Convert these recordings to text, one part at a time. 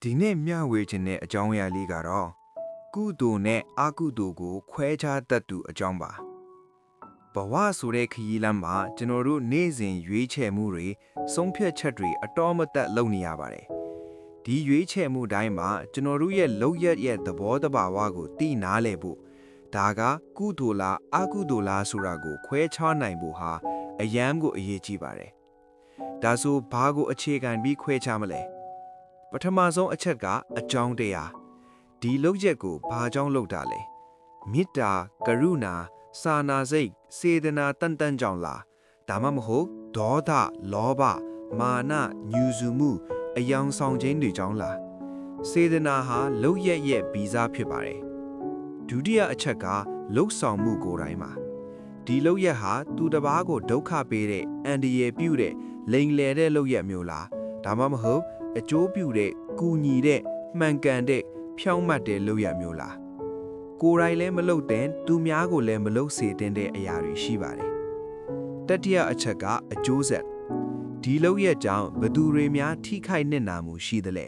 ဒီနေ့မျှဝေခြင်းတဲ့အကြောင်းအရာလေးကတော့ကုသိုလ်နဲ့အကုသိုလ်ကိုခွဲခြားတတ်သူအကြောင်းပါဘဝဆိုတဲ့ခရီးလမ်းမှာကျွန်တော်တို့နေ့စဉ်ရွေးချယ်မှုတွေဆုံးဖြတ်ချက်တွေအတော်မတက်လုပ်နေရပါတယ်ဒီရွေးချယ်မှုတိုင်းမှာကျွန်တော်တို့ရဲ့လောက်ရက်ရဲ့သဘောတဘာဝကိုသိနာလဲဖို့ဒါကကုသိုလ်လားအကုသိုလ်လားဆိုတာကိုခွဲခြားနိုင်ဖို့ဟာအယမ်းကိုအရေးကြီးပါတယ်ဒါဆိုဘာကိုအခြေခံပြီးခွဲခြားမလဲပထမဆုံးအချက်ကအကြောင်းတရားဒီလောက်ရက်ကိုဘာကြောင့်လုပ်တာလဲမေတ္တာကရုဏာစာနာစိတ်စေတနာတန်ကြောင့်လားဒါမှမဟုတ်ဒေါသလောဘမာနညူစုမှုအယောင်ဆောင်ခြင်းတွေကြောင့်လားစေတနာဟာလောက်ရက်ရဲ့ဗီဇဖြစ်ပါတယ်ဒုတိယအချက်ကလှုပ်ဆောင်မှုကိုယ်တိုင်မှာဒီလောက်ရက်ဟာသူတစ်ပါးကိုဒုက္ခပေးတဲ့အန္တရာယ်ပြုတဲ့လိမ်လည်တဲ့လောက်ရက်မျိုးလားဒါမှမဟုတ်အကျိုးပြုတဲ့ကူညီတဲ့မှန်ကန်တဲ့ဖြောင့်မတ်တဲ့လုပ်ရမျိုးလားကိုယ်တိုင်လည်းမလုပ်တဲ့သူများကိုလည်းမလုပ်စေတဲ့အရာတွေရှိပါတယ်တတိယအချက်ကအကျိုးဆက်ဒီလုပ်ရကြောင်းဘသူတွေများထိခိုက်နစ်နာမှုရှိသလဲ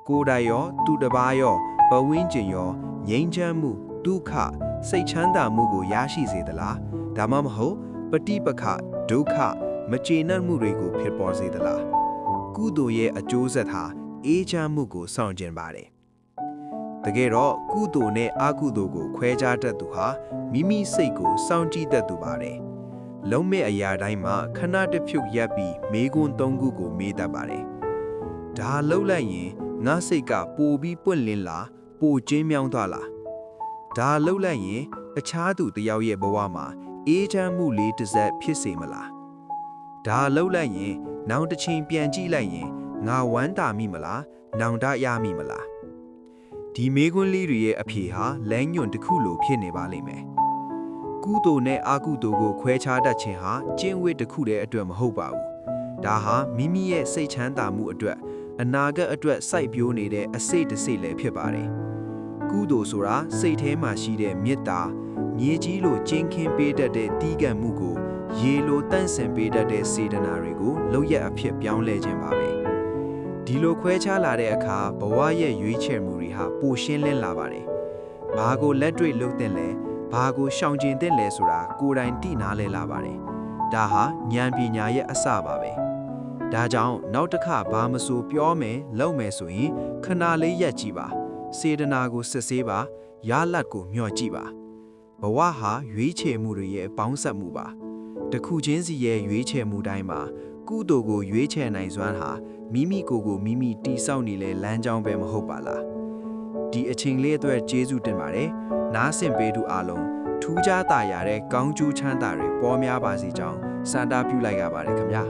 ကိုယ်တိုင်ရောသူတစ်ပါးရောဘဝင်းကျင်ရောငြိမ်းချမ်းမှုဒုက္ခစိတ်ချမ်းသာမှုကိုရရှိစေသလားဒါမှမဟုတ်ပဋိပက္ခဒုက္ခမကျေနပ်မှုတွေကိုဖြစ်ပေါ်စေသလားကုသိုလ်ရဲ့အကျိုးဆက်ဟာအေးချမ်းမှုကိုဆောင်ကျင်ပါတယ်တကယ်တော့ကုသိုလ်နဲ့အကုသိုလ်ကိုခွဲခြားတတ်သူဟာမိမိစိတ်ကိုစောင့်ကြည့်တတ်သူပါတယ်လုံးမဲ့အရာတိုင်းမှာခဏတစ်ဖြုတ်ရပ်ပြီးမေးခွန်း၃ခုကိုမေးတတ်ပါတယ်ဒါလှုပ်လိုက်ရင်ငါစိတ်ကပိုပြီးပွင့်လင်းလားပိုကျဉ်းမြောင်းသွားလားဒါလှုပ်လိုက်ရင်အခြားသူတယောက်ရဲ့ဘဝမှာအေးချမ်းမှုလေးတစ်စက်ဖြစ်စေမလားဒါလှုပ်လိုက်ရင်နောက်တစ်ချိန်ပြန်ကြည့်လိုက်ရင်ငါဝမ်းတာမိမလားနောင်တရမိမလားဒီမေးခွန်းလေးတွေရဲ့အဖြေဟာလမ်းညွန်တစ်ခုလိုဖြစ်နေပါလိမ့်မယ်ကုသိုလ်နဲ့အကုသိုလ်ကိုခွဲခြားတတ်ခြင်းဟာကျင့်ဝတ်တစ်ခုတည်းအတွက်မဟုတ်ပါဘူးဒါဟာမိမိရဲ့စိတ်ချမ်းသာမှုအတွက်အနာဂတ်အတွက်စိုက်ပျိုးနေတဲ့အစိတ်တစိတ်လည်းဖြစ်ပါတယ်ကုသိုလ်ဆိုတာစိတ်ထဲမှာရှိတဲ့မေတ္တာမြေကြီးလိုကျင်းခင်းပေးတတ်တဲ့တီးကံမှုကိုရေလိုတန့်စင်ပေးတတ်တဲ့စေတနာတွေကိုလောက်ရအဖြစ်ပြောင်းလဲခြင်းပါပဲဒီလိုခွဲခြားလာတဲ့အခါဘဝရဲ့ရွေးချယ်မှုတွေဟာပိုရှင်းလင်းလာပါတယ်ဘာကိုလက်တွေ့လုပ်တဲ့လဲဘာကိုရှောင်ကျဉ်တဲ့လဲဆိုတာကိုယ်တိုင်သိနာလဲလာပါတယ်ဒါဟာဉာဏ်ပညာရဲ့အစပါပဲဒါကြောင့်နောက်တစ်ခါဘာမဆိုပြောမယ်လုပ်မယ်ဆိုရင်ခဏလေးရက်ကြည့်ပါစေတနာကိုစစ်ဆေးပါရလတ်ကိုမျှော်ကြည့်ပါဘဝဟာရွေးချယ်မှုတွေရဲ့ပေါင်းစပ်မှုပါတခုချင်းစီရဲ့ရွေးချယ်မှုတိုင်းမှာကုသိုလ်ကိုရွေးချယ်နိုင်စွမ်းဟာမိမိကိုယ်ကိုမိမိတီးဆောက်နေလေလမ်းကြောင်းပဲမဟုတ်ပါလားဒီအချိန်လေးအတွက်ကျေးဇူးတင်ပါတယ်နားဆင်ပေးသူအားလုံးထူးခြားတာရတဲ့ကောင်းကျိုးချမ်းသာတွေပေါ်များပါစေကြောင်းစံတာပြုလိုက်ရပါတယ်ခင်ဗျာ